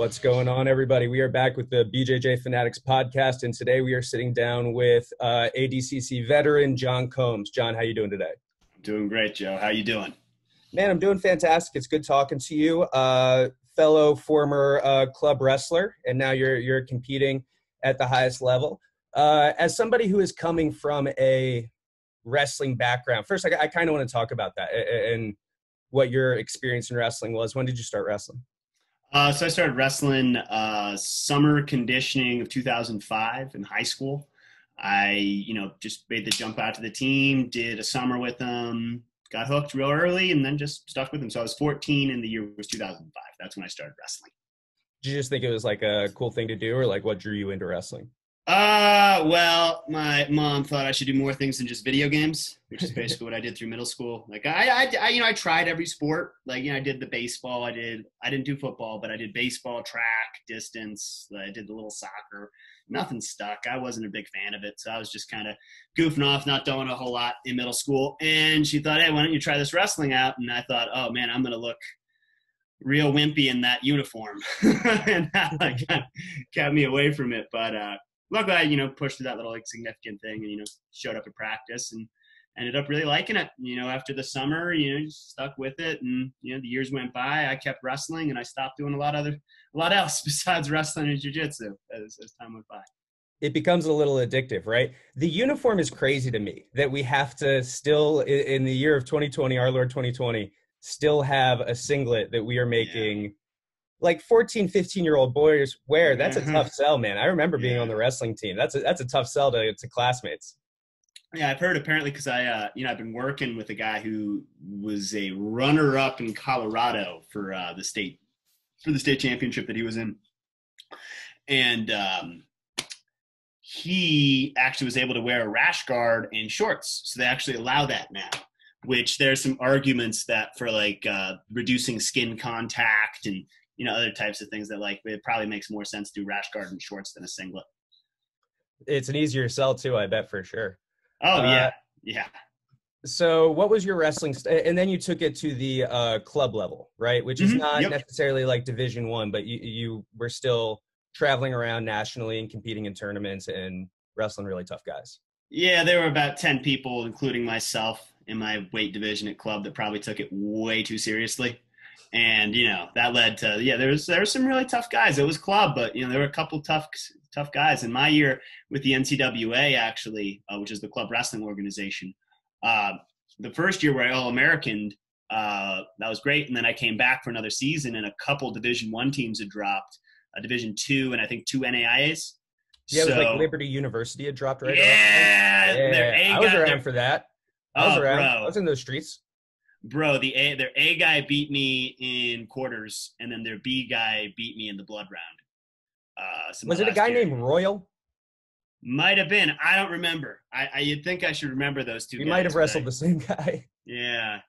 What's going on, everybody? We are back with the BJJ Fanatics podcast, and today we are sitting down with ADCC veteran John Combs. John, how you doing today? Doing great, Joe. How you doing? Man, I'm doing fantastic. It's good talking to you, fellow former club wrestler, and now you're competing at the highest level. As somebody who is coming from a wrestling background, first, I kind of want to talk about that and what your experience in wrestling was. When did you start wrestling? So I started wrestling summer conditioning of 2005 in high school. I, just made the jump out to the team, did a summer with them, got hooked real early, and then just stuck with them. So I was 14 and the year was 2005. That's when I started wrestling. Did you just think it was like a cool thing to do, or like what drew you into wrestling? Well, my mom thought I should do more things than just video games, which is basically what I did through middle school. Like I tried every sport. Like, I did the baseball. I didn't do football, but I did baseball, track, distance. I did the little soccer. Nothing stuck. I wasn't a big fan of it. So I was just kind of goofing off, not doing a whole lot in middle school. And she thought, hey, why don't you try this wrestling out? And I thought, oh man, I'm going to look real wimpy in that uniform. And that kept me away from it. But, luckily, I, pushed through that little significant thing and, showed up at practice and ended up really liking it. After the summer, just stuck with it. And, the years went by, I kept wrestling and I stopped doing a lot else besides wrestling and jiu-jitsu as time went by. It becomes a little addictive, right? The uniform is crazy to me that we have to still, in the year of 2020, our Lord 2020, still have a singlet that we are making. Yeah. Like 14, 15-year-old boys wear. That's a tough sell, man. I remember being on the wrestling team. That's a tough sell to classmates. Yeah, I've heard apparently because I've been working with a guy who was a runner-up in Colorado for the state championship that he was in, and he actually was able to wear a rash guard and shorts. So they actually allow that now. Which there's some arguments that for like reducing skin contact and other types of things that it probably makes more sense to do rash guard and shorts than a singlet. It's an easier sell too, I bet, for sure. Oh yeah. So what was your wrestling and then you took it to the club level, right? Which is not necessarily like Division I, but you were still traveling around nationally and competing in tournaments and wrestling really tough guys. Yeah, there were about 10 people, including myself, in my weight division at club that probably took it way too seriously. And, that led to, there were some really tough guys. It was club, but, there were a couple tough guys. In my year with the NCWA, actually, which is the club wrestling organization, the first year where I All-Americaned, that was great. And then I came back for another season and a couple Division I teams had dropped, Division II and I think 2 NAIAs. Yeah, it was like Liberty University had dropped right off. Yeah, I was around for that. I was around. Bro. I was in those streets. Bro, their A guy beat me in quarters, and then their B guy beat me in the blood round. Was it a guy named Royal? Might have been. I don't remember. You'd think I should remember those two guys. You might have wrestled the same guy. Yeah.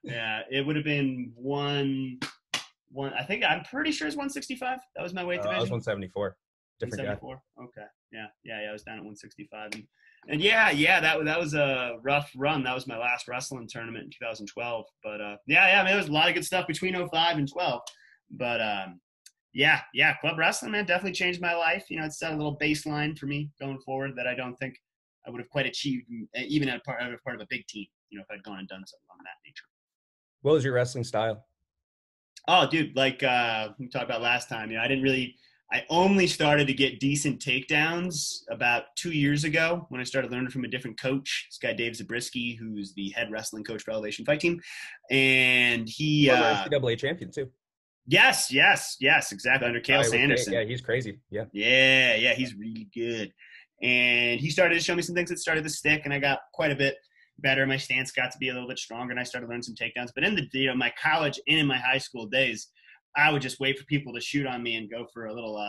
It would have been one. I think I'm pretty sure it's 165. That was my weight division. I was 174. Different 174. Guy. Okay. Yeah. I was down at 165. And that was a rough run. That was my last wrestling tournament in 2012. But there was a lot of good stuff between 05 and 12. But club wrestling, man, definitely changed my life. It set a little baseline for me going forward that I don't think I would have quite achieved even as part of a big team. If I'd gone and done something on that nature. What was your wrestling style? Oh, dude, like we talked about last time. I only started to get decent takedowns about 2 years ago when I started learning from a different coach, this guy Dave Zabriskie, who's the head wrestling coach for Elevation Fight Team. And he NCAA champion too. Yes, exactly. Under Cale Sanderson. Yeah, he's crazy. Yeah, he's really good. And he started to show me some things that started to stick, and I got quite a bit better. My stance got to be a little bit stronger, and I started learning some takedowns. But in my college and in my high school days, I would just wait for people to shoot on me and go for a little,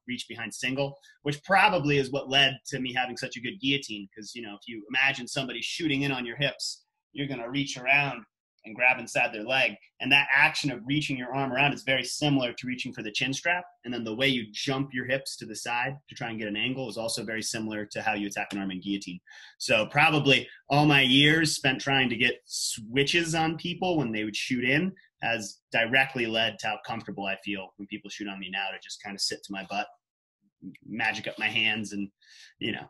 reach behind single, which probably is what led to me having such a good guillotine. Because, if you imagine somebody shooting in on your hips, you're going to reach around and grab inside their leg. And that action of reaching your arm around is very similar to reaching for the chin strap. And then the way you jump your hips to the side to try and get an angle is also very similar to how you attack an arm in guillotine. So probably all my years spent trying to get switches on people when they would shoot in has directly led to how comfortable I feel when people shoot on me now, to just kind of sit to my butt, magic up my hands, and, you know,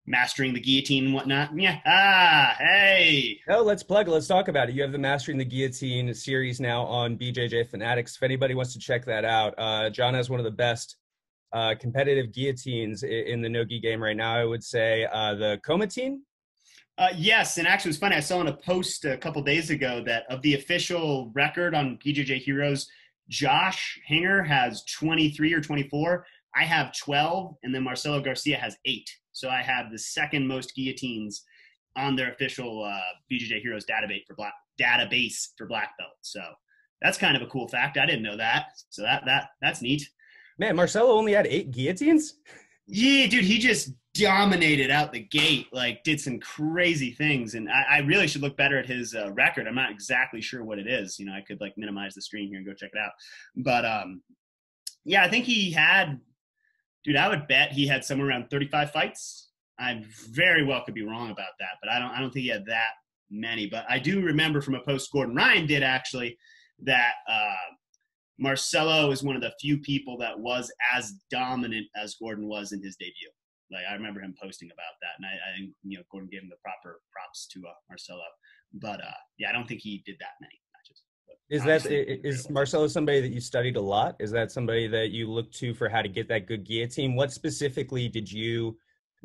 mastering the guillotine and whatnot. Yeah. Hey. Oh, let's plug it. Let's talk about it. You have the Mastering the Guillotine series now on BJJ Fanatics. If anybody wants to check that out, John has one of the best competitive guillotines in the no-gi game right now. I would say the Comatine. Yes, and actually it was funny. I saw in a post a couple days ago that of the official record on BJJ Heroes, Josh Hinger has 23 or 24. I have 12, and then Marcelo Garcia has 8. So I have the second most guillotines on their official BJJ Heroes database for black belt. So that's kind of a cool fact. I didn't know that. So that's neat. Man, Marcelo only had 8 guillotines? Yeah, dude, he just dominated out the gate, like did some crazy things. And I really should look better at his record. I'm not exactly sure what it is. You know, I could like minimize the screen here and go check it out. But yeah, I think he had, dude, I would bet he had somewhere around 35 fights. I very well could be wrong about that, but I don't think he had that many. But I do remember from a post Gordon Ryan did actually that Marcelo is one of the few people that was as dominant as Gordon was in his debut. Like, I remember him posting about that, and I think, you know, Gordon gave him the proper props to Marcelo. But yeah, I don't think he did that many matches. Is Marcelo somebody that you studied a lot? Is that somebody that you look to for how to get that good guillotine? What specifically did you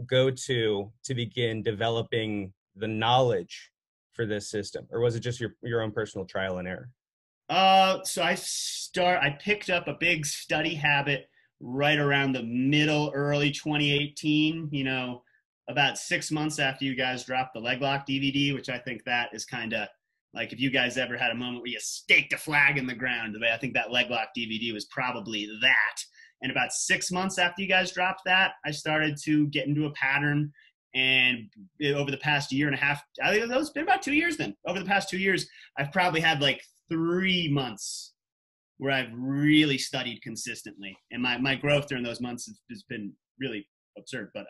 go to begin developing the knowledge for this system, or was it just your own personal trial and error? So I picked up a big study habit right around the early 2018, you know, about 6 months after you guys dropped the leg lock DVD, which I think that is kind of like, if you guys ever had a moment where you staked a flag in the ground, I think that leg lock DVD was probably that. And about 6 months after you guys dropped that, I started to get into a pattern. And over the past year and a half, I think it's been about 2 years then. Over the past 2 years, I've probably had like 3 months where I've really studied consistently. And my growth during those months has been really absurd. But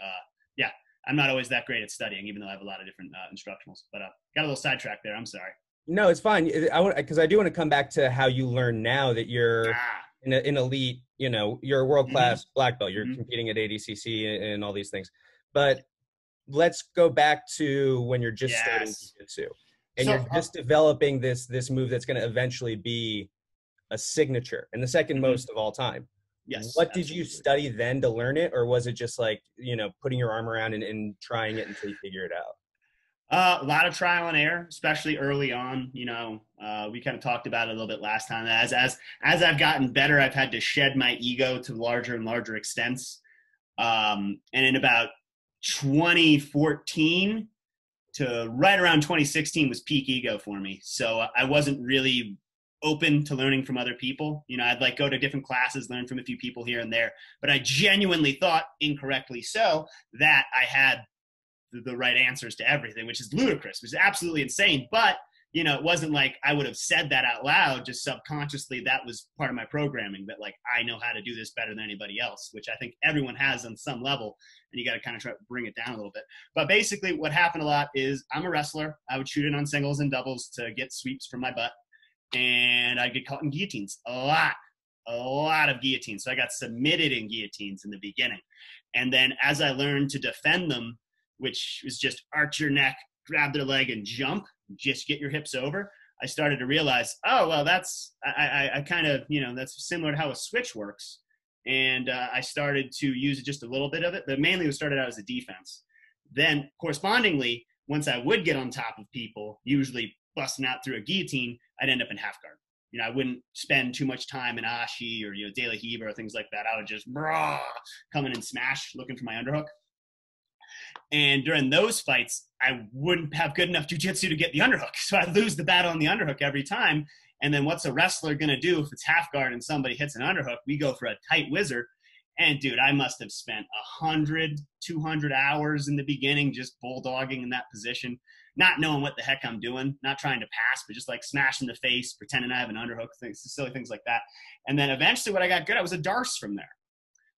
yeah, I'm not always that great at studying, even though I have a lot of different instructionals. But got a little sidetracked there. I'm sorry. No, it's fine. Because I do want to come back to how you learn now that you're in elite, you know, you're a world-class black belt. You're competing at ADCC and all these things. But let's go back to when you're just starting jiu-jitsu. And you're just developing this move that's going to eventually be a signature and the second most of all time. Yes. What did you study then to learn it? Or was it just like, you know, putting your arm around and trying it until you figure it out? A lot of trial and error, especially early on. You know, we kind of talked about it a little bit last time. As I've gotten better, I've had to shed my ego to larger and larger extents. And in about 2014 to right around 2016 was peak ego for me. So I wasn't really open to learning from other people. You know, I'd like go to different classes, learn from a few people here and there, but I genuinely thought, incorrectly so, that I had the right answers to everything, which is ludicrous, which is absolutely insane. But, you know, it wasn't like I would have said that out loud, just subconsciously that was part of my programming, that like, I know how to do this better than anybody else, which I think everyone has on some level, and you got to kind of try to bring it down a little bit. But basically what happened a lot is I'm a wrestler. I would shoot in on singles and doubles to get sweeps from my butt, and I'd get caught in guillotines a lot of guillotines. So I got submitted in guillotines in the beginning. And then as I learned to defend them, which is just arch your neck, grab their leg and jump, just get your hips over, I started to realize, oh, well, that's, I kind of, you know, that's similar to how a switch works. And I started to use just a little bit of it, but mainly it started out as a defense. Then correspondingly, once I would get on top of people, usually busting out through a guillotine, I'd end up in half guard. You know, I wouldn't spend too much time in ashi or, you know, de la hiba or things like that. I would just come in and smash, looking for my underhook. And during those fights, I wouldn't have good enough jiu-jitsu to get the underhook. So I'd lose the battle on the underhook every time. And then what's a wrestler going to do if it's half guard and somebody hits an underhook? We go for a tight whizzer. And, dude, I must have spent 100, 200 hours in the beginning just bulldogging in that position, not knowing what the heck I'm doing, not trying to pass, but just like smashing the face, pretending I have an underhook, silly things like that. And then eventually what I got good at was a darce from there.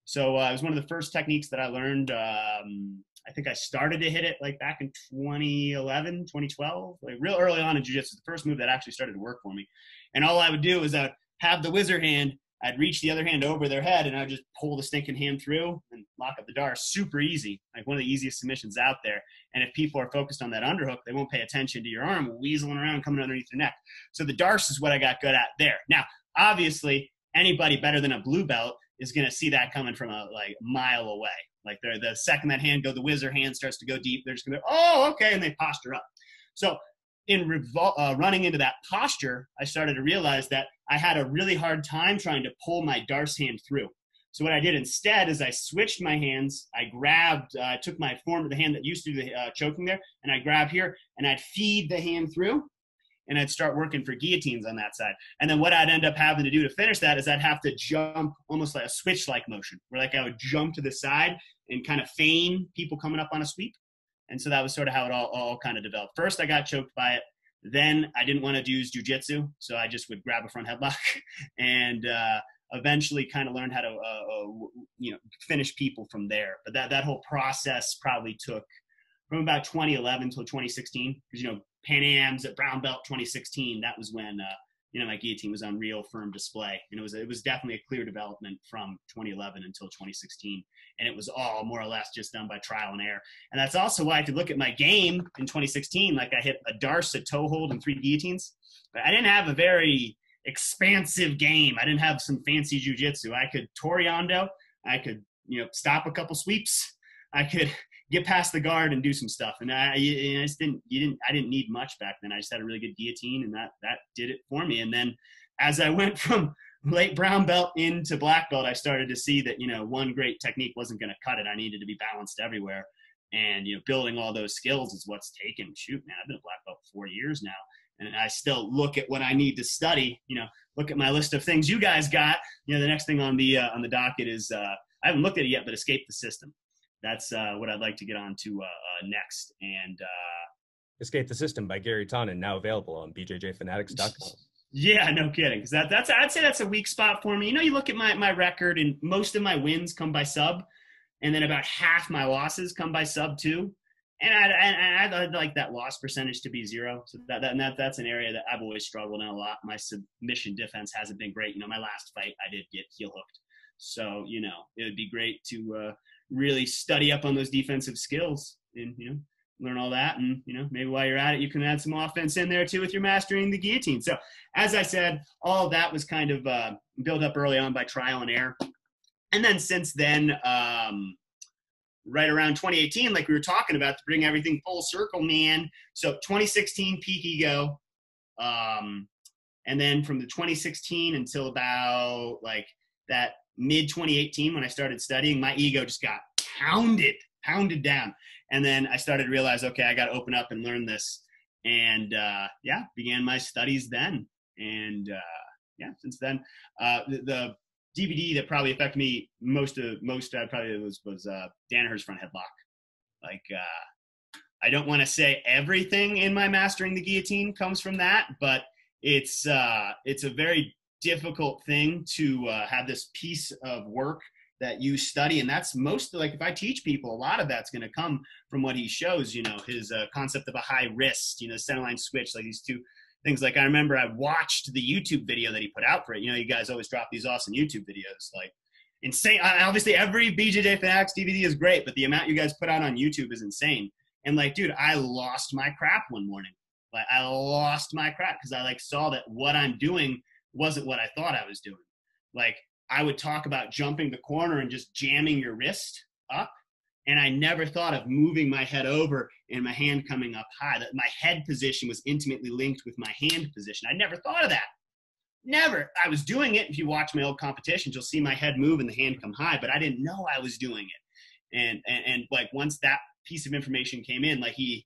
So it was one of the first techniques that I learned. I think I started to hit it like back in 2011, 2012, like real early on in jiu-jitsu, the first move that actually started to work for me. And all I would do is I'd have the whizzer hand, I'd reach the other hand over their head, and I'd just pull the stinking hand through and lock up the darce. Super easy, like one of the easiest submissions out there. And if people are focused on that underhook, they won't pay attention to your arm weaseling around, coming underneath their neck. So the darce is what I got good at there. Now, obviously, anybody better than a blue belt is going to see that coming from a mile away. Like the second that hand the whizzer hand starts to go deep, they're just going to, oh, okay, and they posture up. So in running into that posture, I started to realize that I had a really hard time trying to pull my darce hand through. So what I did instead is I switched my hands. I grabbed, took my form of the hand that used to do the choking there, and I grab here, and I'd feed the hand through, and I'd start working for guillotines on that side. And then what I'd end up having to do to finish that is I'd have to jump almost like a switch-like motion, where like I would jump to the side and kind of feign people coming up on a sweep. And so that was sort of how it all kind of developed. First, I got choked by it. Then I didn't want to use jujitsu, so I just would grab a front headlock and eventually kind of learned how to finish people from there. But that whole process probably took from about 2011 till 2016, because Pan Am's at brown belt 2016. That was when my guillotine was on real firm display, and it was definitely a clear development from 2011 until 2016, and it was all more or less just done by trial and error. And that's also why, if you look at my game in 2016, like I hit a darce, a toe hold, and 3 guillotines. But I didn't have a very expansive game. I didn't have some fancy jujitsu. I could Toriando, I could stop a couple sweeps, I could get past the guard and do some stuff. And I didn't need much back then. I just had a really good guillotine, and that did it for me. And then as I went from late brown belt into black belt, I started to see that, one great technique wasn't going to cut it. I needed to be balanced everywhere. And, building all those skills is what's taken. Shoot, man, I've been a black belt for 4 years now. And I still look at what I need to study, look at my list of things you guys got. The next thing on the docket is, I haven't looked at it yet, but Escape the System. That's what I'd like to get on to next. And Escape the System by Gary Tonin, now available on BJJFanatics.com. Yeah, no kidding. Because I'd say that's a weak spot for me. You look at my record, and most of my wins come by sub, and then about half my losses come by sub too. And I'd like that loss percentage to be 0. So that's an area that I've always struggled in a lot. My submission defense hasn't been great. My last fight I did get heel hooked. So it would be great to really study up on those defensive skills and learn all that. And maybe while you're at it, you can add some offense in there too with your mastering the guillotine. So as I said, all of that was kind of built up early on by trial and error. And then since then, right around 2018, like we were talking about, to bring everything full circle, man. So 2016 peak ego. And then from the 2016 until about like that mid 2018, when I started studying, my ego just got pounded down. And then I started to realize, okay, I got to open up and learn this. And began my studies then. And since then, the DVD that probably affected me most probably was Danaher's front headlock. Like, I don't want to say everything in my mastering the guillotine comes from that, but it's a very difficult thing to have this piece of work that you study. And that's mostly, like, if I teach people, a lot of that's going to come from what he shows, his concept of a high wrist, centerline switch, like these two things. Like, I remember I watched the YouTube video that he put out for it. You guys always drop these awesome YouTube videos, like insane. Obviously every BJJ Fanatics DVD is great, but the amount you guys put out on YouTube is insane. And like, dude, I lost my crap one morning. Like, I lost my crap because I saw that what I'm doing wasn't what I thought I was doing. Like, I would talk about jumping the corner and just jamming your wrist up. And I never thought of moving my head over and my hand coming up high. That my head position was intimately linked with my hand position. I never thought of that. Never. I was doing it. If you watch my old competitions, you'll see my head move and the hand come high, but I didn't know I was doing it. And like, once that piece of information came in, like he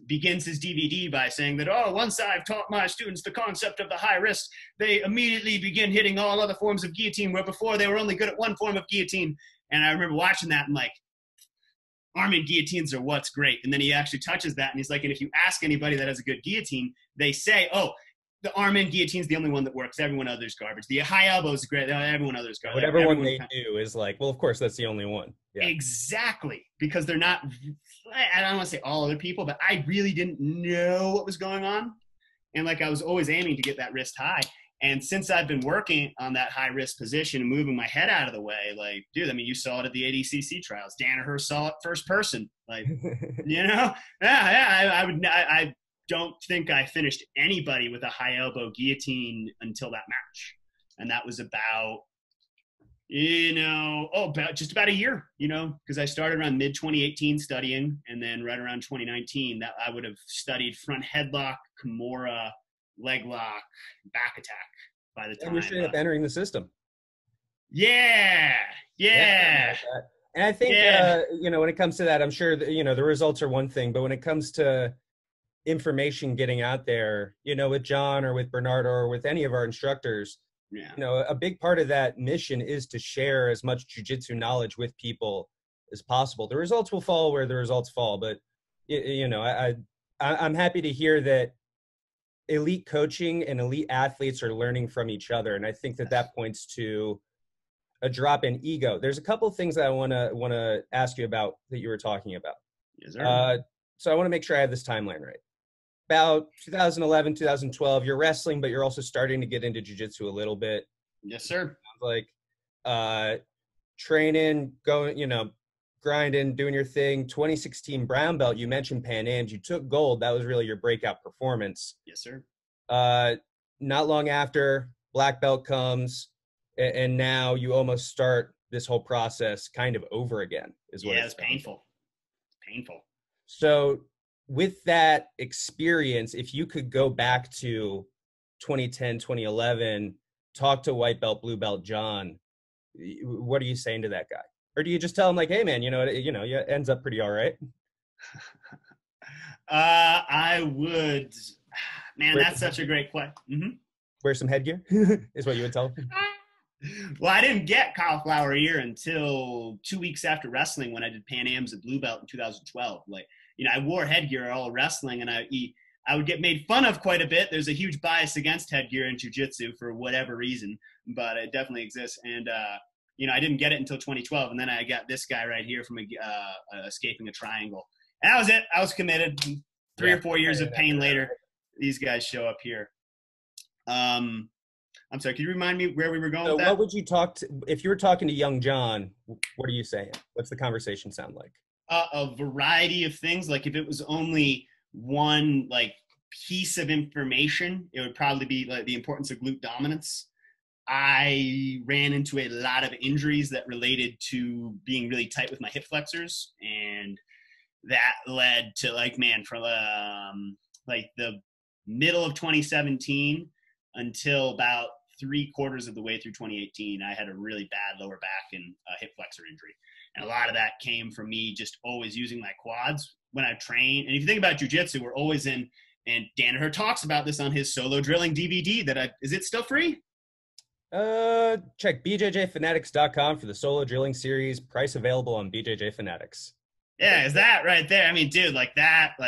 begins his DVD by saying that, once I've taught my students the concept of the high wrist, they immediately begin hitting all other forms of guillotine, where before they were only good at one form of guillotine. And I remember watching that and like, arming guillotines are what's great. And then he actually touches that and he's like, and if you ask anybody that has a good guillotine, they say, the arm in guillotine's the only one that works. Everyone other's garbage. The high elbow is great. Everyone other's garbage. Whatever one they do is like, well, of course, that's the only one. Yeah. Exactly. Because they're not, I don't want to say all other people, but I really didn't know what was going on. And like, I was always aiming to get that wrist high. And since I've been working on that high wrist position and moving my head out of the way, like, dude, I mean, you saw it at the ADCC trials. Danaher saw it first person. Like, you know, I don't think I finished anybody with a high elbow guillotine until that match. And that was about, just about a year, because I started around mid 2018 studying. And then right around 2019, that I would have studied front headlock, Kimura, leg lock, back attack by the time. And you're straight up entering the system. Yeah. And I think, when it comes to that, I'm sure that, the results are one thing, but when it comes to information getting out there, with John or with Bernardo or with any of our instructors, a big part of that mission is to share as much jiu-jitsu knowledge with people as possible. The results will fall where the results fall, but I'm happy to hear that elite coaching and elite athletes are learning from each other. And I think that points to a drop in ego. There's a couple of things that I want to ask you about that you were talking about. Yes, sir. So I want to make sure I have this timeline right. About 2011, 2012, you're wrestling, but you're also starting to get into jiu-jitsu a little bit. Yes, sir. Like training, going, grinding, doing your thing. 2016 brown belt, you mentioned Pan Ams. You took gold. That was really your breakout performance. Yes, sir. Not long after, black belt comes, and now you almost start this whole process kind of over again. It's painful. Painful. So with that experience, if you could go back to 2010, 2011, talk to white belt, blue belt John, what are you saying to that guy? Or do you just tell him like, hey man, it ends up pretty all right? I would, man, that's such a great question. Mm-hmm. Wear some headgear is what you would tell him. Well, I didn't get cauliflower ear until 2 weeks after wrestling when I did Pan Ams at blue belt in 2012. Like, I wore headgear all wrestling, and I would get made fun of quite a bit. There's a huge bias against headgear in jiu-jitsu for whatever reason, but it definitely exists. And, I didn't get it until 2012, and then I got this guy right here from escaping a triangle. And that was it. I was committed. 3 or 4 years of pain later, these guys show up here. I'm sorry, could you remind me where we were going with that? What would you if you were talking to young John, what are you saying? What's the conversation sound like? A variety of things. Like if it was only one piece of information, it would probably be like the importance of glute dominance. I ran into a lot of injuries that related to being really tight with my hip flexors, and that led to from the middle of 2017 until about 3/4 of the way through 2018, I had a really bad lower back and hip flexor injury. And a lot of that came from me just always using my quads when I train. And if you think about jiu-jitsu, we're always in, and Danaher talks about this on his solo drilling DVD is it still free? Check BJJFanatics.com for the solo drilling series. Price available on BJJ Fanatics. Yeah, is that right there? I mean, dude,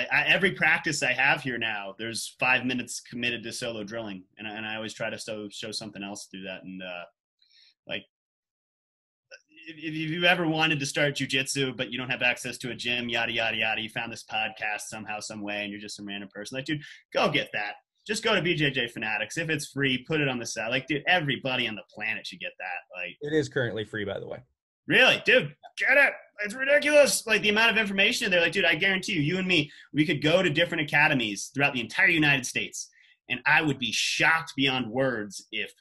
every practice I have here now, there's 5 minutes committed to solo drilling, and I always try to show something else through that. And if you ever wanted to start jiu-jitsu, but you don't have access to a gym, yada yada yada, you found this podcast somehow, some way, and you're just some random person, dude, go get that. Just go to BJJ Fanatics. If it's free, put it on the side. Dude, everybody on the planet should get that. It is currently free, by the way. Really? Dude, get it. It's ridiculous. The amount of information in there. Dude, I guarantee you and me, we could go to different academies throughout the entire United States, and I would be shocked beyond words if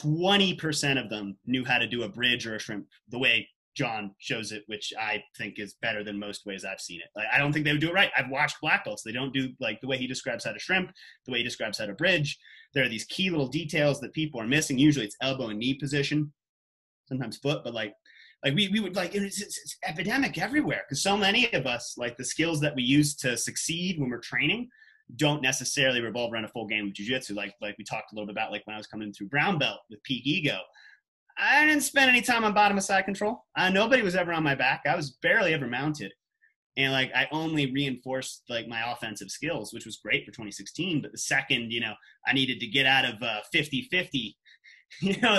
20% of them knew how to do a bridge or a shrimp the way John shows it, which I think is better than most ways I've seen it. I don't think they would do it right. I've watched black belts. They don't do the way he describes how to shrimp, the way he describes how to bridge. There are these key little details that people are missing. Usually it's elbow and knee position, sometimes foot, but we would it's epidemic everywhere, because so many of us, the skills that we use to succeed when we're training don't necessarily revolve around a full game of jiu-jitsu. Like we talked a little bit about, when I was coming through brown belt with peak ego, I didn't spend any time on bottom of side control. Nobody was ever on my back. I was barely ever mounted. And like, I only reinforced like my offensive skills, which was great for 2016. But the second, I needed to get out of 50-50,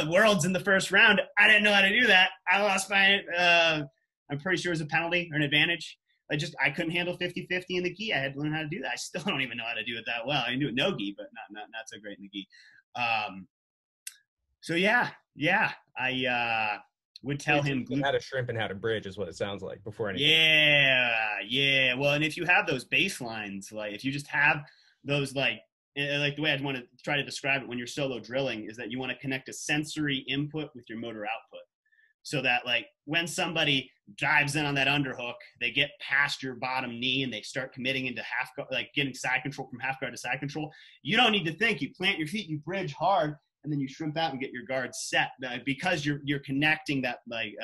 worlds in the first round, I didn't know how to do that. I lost by, I'm pretty sure it was a penalty or an advantage. I couldn't handle 50-50 in the gi. I had to learn how to do that. I still don't even know how to do it that well. I can do it no gi, but not so great in the gi. So yeah, I would tell him how to shrimp and how to bridge is what it sounds like before anything. Yeah. Well, and if you have those baselines, like if you just have those like the way I'd want to try to describe it when you're solo drilling is that you want to connect a sensory input with your motor output. So that like when somebody dives in on that underhook, they get past your bottom knee and they start committing into half guard, like getting side control from half guard to side control. You don't need to think. You plant your feet, you bridge hard, and then you shrimp out and get your guard set because you're connecting that like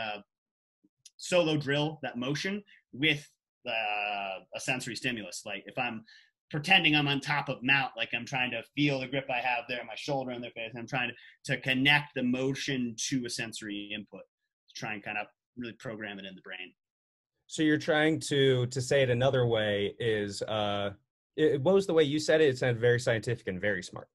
solo drill, that motion with a sensory stimulus. Like if I'm pretending I'm on top of mount, like I'm trying to feel the grip I have there, my shoulder on their face, and I'm trying to connect the motion to a sensory input. Try and kind of really program it in the brain. So you're trying to say it another way is what was the way you said it? It sounded very scientific and very smart.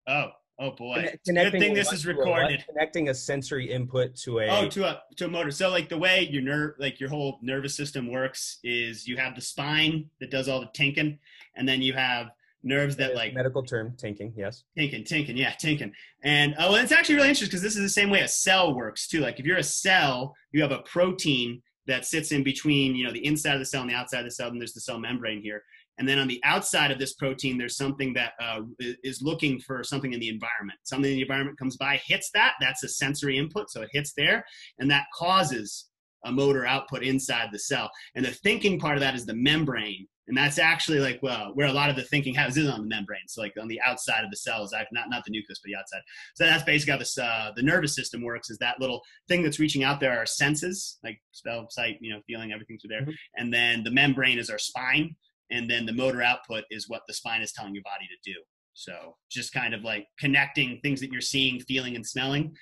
Oh boy. Good thing this is recorded. Connecting a sensory input to a to a motor. So like the way your whole nervous system works is you have the spine that does all the tinking, and then you have nerves that like medical term tinking. Yes. Tinking. And well, it's actually really interesting because this is the same way a cell works too. Like if you're a cell, you have a protein that sits in between, the inside of the cell and the outside of the cell, and there's the cell membrane here. And then on the outside of this protein, there's something that is looking for something in the environment. Something in the environment comes by, hits that. That's a sensory input, so it hits there, and that causes a motor output inside the cell. And the thinking part of that is the membrane. And that's actually like where a lot of the thinking happens is on the membrane. So like on the outside of the cells, not the nucleus, but the outside. So that's basically how the nervous system works, is that little thing that's reaching out there are senses, like smell, sight, feeling, everything through there. Mm-hmm. And then the membrane is our spine. And then the motor output is what the spine is telling your body to do. So just kind of like connecting things that you're seeing, feeling, and smelling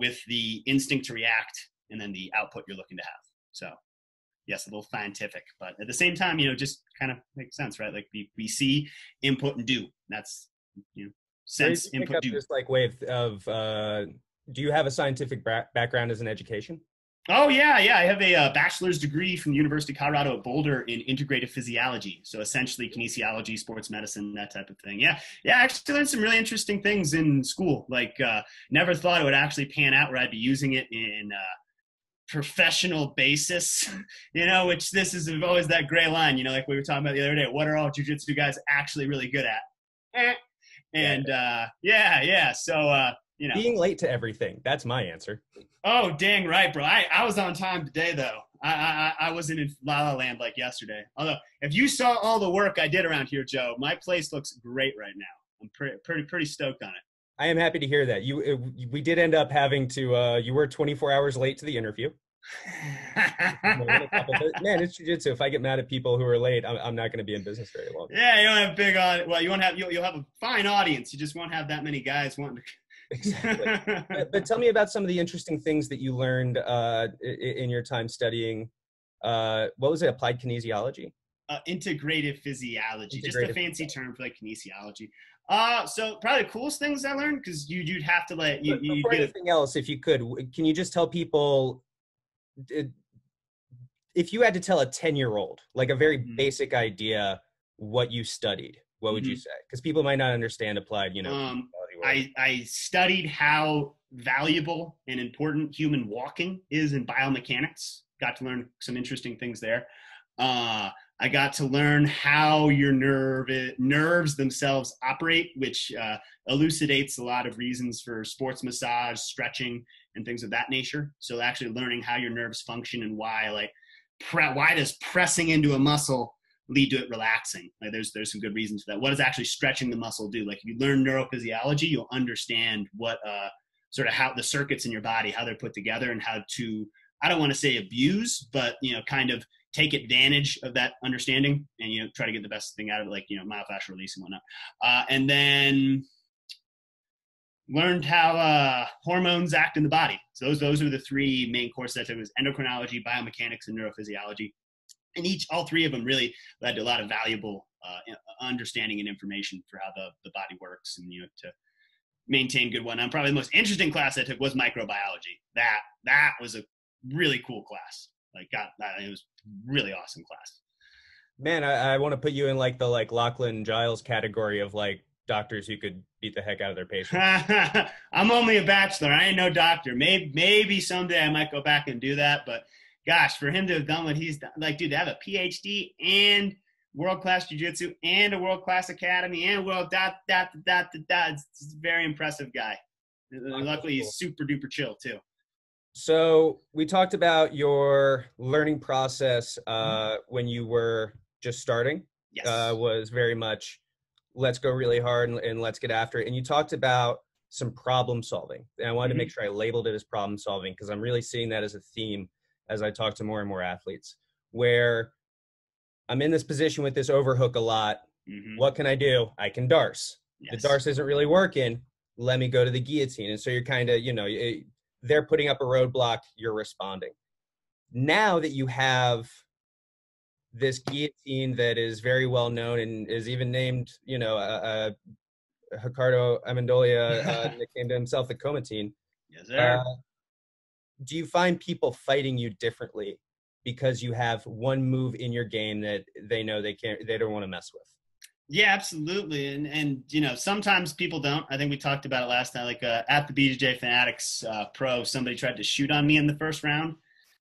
with the instinct to react, and then the output you're looking to have. So yes, a little scientific, but at the same time, just kind of makes sense, right? Like we see, input, and do. That's, sense, input, do. This like way of do you have a scientific background as an education? Oh, yeah. I have a bachelor's degree from the University of Colorado at Boulder in integrative physiology. So essentially kinesiology, sports medicine, that type of thing. Yeah, I actually learned some really interesting things in school. Like never thought it would actually pan out where I'd be using it in professional basis, which this is always that gray line, like we were talking about the other day. What are all jiu-jitsu guys actually really good at? And so, being late to everything. That's my answer. Oh, dang right, bro. I was on time today, though. I wasn't in La La Land like yesterday. Although, if you saw all the work I did around here, Joe, my place looks great right now. I'm pretty stoked on it. I am happy to hear that. We did end up having to. You were 24 hours late to the interview. Man, it's jiu-jitsu. If I get mad at people who are late, I'm not going to be in business very long. Yeah, you don't have big on. Well, you'll have a fine audience. You just won't have that many guys wanting to. Exactly. But tell me about some of the interesting things that you learned in your time studying. What was it? Applied kinesiology? Integrative physiology. Just a fancy term for like kinesiology. So probably the coolest things I learned, because you'd have to let you before anything else, if you could, can you just tell people, if you had to tell a 10-year-old like a very basic idea what you studied, what would you say? Because people might not understand applied, I studied how valuable and important human walking is in biomechanics. Got to learn some interesting things there. I got to learn how your nerves themselves operate, which elucidates a lot of reasons for sports massage, stretching, and things of that nature. So actually learning how your nerves function and why does pressing into a muscle lead to it relaxing? Like there's some good reasons for that. What does actually stretching the muscle do? Like if you learn neurophysiology, you'll understand what sort of how the circuits in your body, how they're put together, and how to, I don't want to say abuse, but kind of take advantage of that understanding and try to get the best thing out of it, like myofascial release and whatnot. And then learned how hormones act in the body. So those are the three main courses I took: was endocrinology, biomechanics, and neurophysiology. And all three of them really led to a lot of valuable understanding and information for how the body works, and to maintain good one. Probably the most interesting class I took was microbiology. That was a really cool class. It was really awesome class. Man, I want to put you in like the Lachlan Giles category of like doctors who could beat the heck out of their patients. I'm only a bachelor. I ain't no doctor. Maybe someday I might go back and do that, but gosh, for him to have done what he's done, like, dude, to have a PhD and world-class jiu-jitsu and a world-class academy and it's a very impressive guy. Luckily, he's super duper chill too. So we talked about your learning process when you were just starting. Yes. Was very much, let's go really hard and let's get after it. And you talked about some problem solving. And I wanted to make sure I labeled it as problem solving, because I'm really seeing that as a theme as I talk to more and more athletes, where I'm in this position with this overhook a lot. What can I do? I can darce. Yes. The darce isn't really working. Let me go to the guillotine. And so you're kind of, they're putting up a roadblock, you're responding. Now that you have this guillotine that is very well known and is even named, Ricardo Amendolia nicknamed himself the Comatine. Yes, sir. Do you find people fighting you differently because you have one move in your game that they know they don't want to mess with? Yeah, absolutely. And sometimes people don't. I think we talked about it last night. At the BJJ Fanatics Pro, somebody tried to shoot on me in the first round.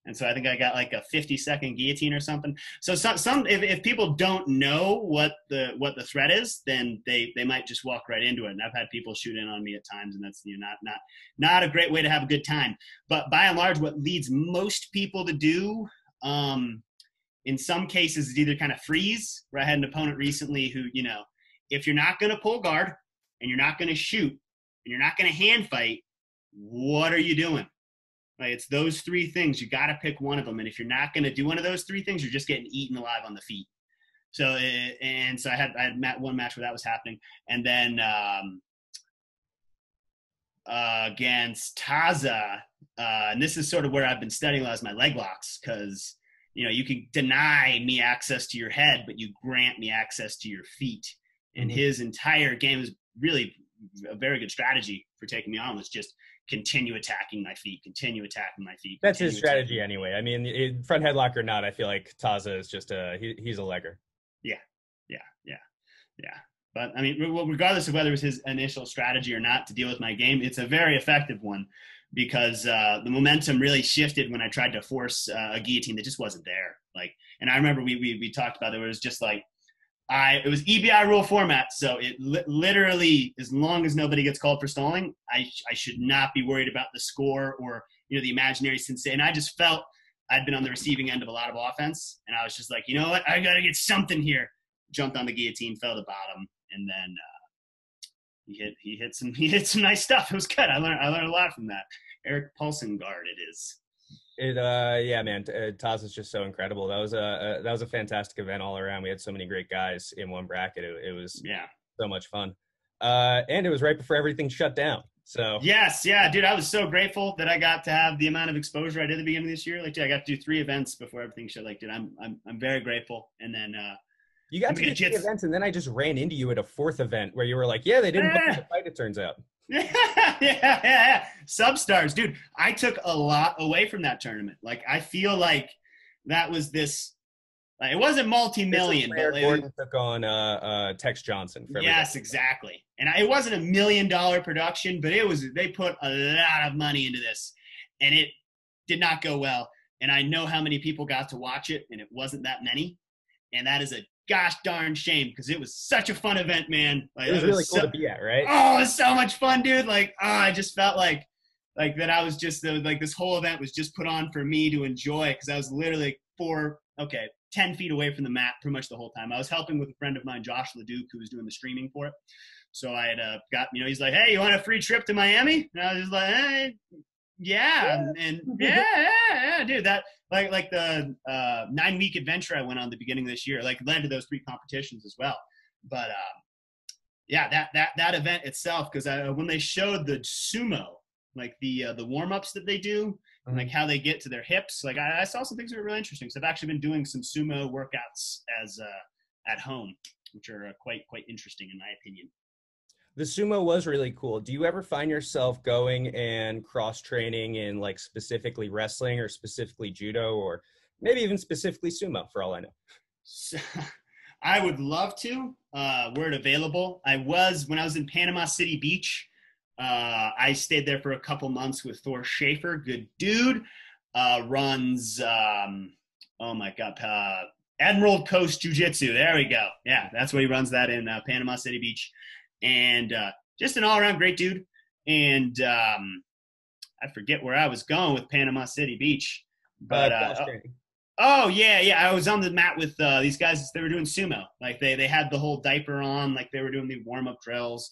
And so I think I got like a 50-second guillotine or something. So if people don't know what the threat is, then they might just walk right into it. And I've had people shoot in on me at times, and that's not a great way to have a good time. But by and large, what leads most people to do, in some cases, is either kind of freeze. Where I had an opponent recently who, if you're not going to pull guard and you're not going to shoot and you're not going to hand fight, what are you doing? Like, it's those three things. You got to pick one of them. And if you're not going to do one of those three things, you're just getting eaten alive on the feet. So I had one match where that was happening. And then against Taza, and this is sort of where I've been studying a lot, is my leg locks, because you can deny me access to your head, but you grant me access to your feet. And his entire game was really a very good strategy for taking me on, was just continue attacking my feet. That's his strategy anyway. I mean, front headlock or not, I feel like Taza is just he's a legger. Yeah. But I mean, regardless of whether it was his initial strategy or not to deal with my game, it's a very effective one, because the momentum really shifted when I tried to force a guillotine that just wasn't there. And I remember we talked about it. It was just like, it was EBI rule format. So it literally, as long as nobody gets called for stalling, I should not be worried about the score or, the imaginary sensation. And I just felt I'd been on the receiving end of a lot of offense. And I was just like, you know what? I got to get something here. Jumped on the guillotine, fell to bottom. And then he hit some nice stuff. It was good. I learned a lot from that. Eric Paulson guard it is. Yeah, man. Taz is just so incredible. That was a fantastic event all around. We had so many great guys in one bracket. It was so much fun. And it was right before everything shut down. So yes, yeah, dude, I was so grateful that I got to have the amount of exposure I did at the beginning of this year. Dude, I got to do 3 events before everything shut. Dude, I'm very grateful. And then you got to do 3 events, and then I just ran into you at a 4th event where you were like, "Yeah, they didn't book the fight." It turns out. Yeah. Substars, dude. I took a lot away from that tournament. I feel like that was this. It wasn't multi-million, but Gordon took on Tex Johnson. Yes, exactly. And it wasn't $1 million production, but it was. They put a lot of money into this, and it did not go well. And I know how many people got to watch it, and it wasn't that many. And that is a gosh darn shame, because it was such a fun event, man. It was really cool to be at, right? Oh, it was so much fun, dude. I just felt like that I was just this whole event was just put on for me to enjoy, because I was literally 10 feet away from the mat pretty much the whole time. I was helping with a friend of mine, Josh LeDuc, who was doing the streaming for it. So I had he's like, "Hey, you want a free trip to Miami?" And I was just like, "Hey, yeah." And yeah, dude, that like the 9-week adventure I went on the beginning of this year, led to those 3 competitions as well. But that event itself, because when they showed the sumo like the warm-ups that they do, and like how they get to their hips. Like I saw some things that were really interesting. So I've actually been doing some sumo workouts as at home, which are quite interesting in my opinion. The sumo was really cool. Do you ever find yourself going and cross training in like specifically wrestling or specifically judo or maybe even specifically sumo for all I know? So, I would love to, were it available. When I was in Panama City Beach, I stayed there for a couple months with Thor Schaefer, good dude, runs, oh my God, Admiral Coast Jiu-Jitsu. There we go. Yeah, that's what he runs that in Panama City Beach. And just an all-around great dude. And I forget where I was going with Panama City Beach. But oh yeah, I was on the mat with these guys. They were doing sumo. Like they had the whole diaper on. Like they were doing the warm-up drills.